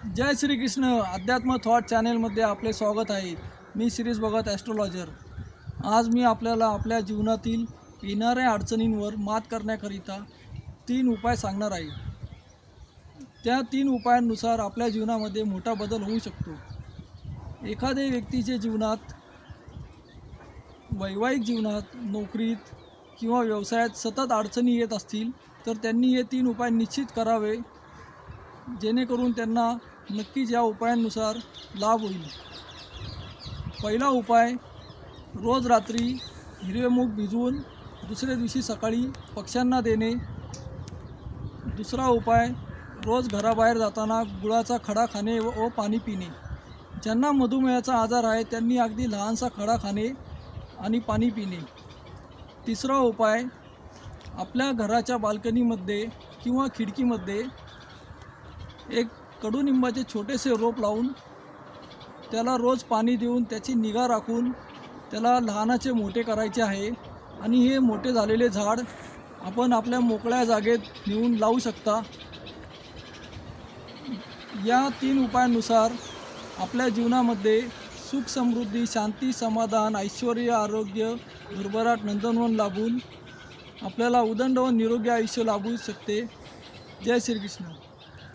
जय श्री कृष्ण. अध्यात्म थॉट चॅनेलमध्ये आपले स्वागत आहे. मी शिरीष भगत ॲस्ट्रोलॉजर. आज मी आपल्याला आपल्या जीवनातील येणाऱ्या अडचणींवर मात करण्याकरिता 3 उपाय सांगणार आहे. त्या 3 उपायांनुसार आपल्या जीवनामध्ये मोठा बदल होऊ शकतो. एखाद्या व्यक्तीच्या जीवनात, वैवाहिक जीवनात, नोकरीत किंवा व्यवसायात सतत अडचणी येत असतील तर त्यांनी हे 3 उपाय निश्चित करावे, जेणेकरून त्यांना नक्कीच या उपायांनुसार लाभ होईल. पहिला उपाय, रोज रात्री हिरवे मूग भिजवून दुसऱ्या दिवशी सकाळी पक्ष्यांना देणे. दुसरा उपाय, रोज घराबाहेर जाताना गुळाचा खडा खाणे व पाणी पिणे. ज्यांना मधुमेहाचा आजार आहे त्यांनी अगदी लहानसा खडा खाणे आणि पाणी पिणे. तिसरा उपाय, आपल्या घराच्या बाल्कनीमध्ये किंवा खिडकीमध्ये एक कडुनिंबाचे छोटेसे रोप लावून त्याला रोज पाणी देऊन त्याची निगा राखून त्याला लहानाचे मोठे करायचे आहे. आणि हे मोठे झालेले झाड आपण आपल्या मोकळ्या जागेत नेऊन लावू शकता. या 3 उपायांनुसार आपल्या जीवनामध्ये सुख, समृद्धी, शांती, समाधान, ऐश्वर, आरोग्य, भरभराट, नंदनवन लाभून आपल्याला उदंड व निरोगी आयुष्य लाभू शकते. जय श्रीकृष्ण.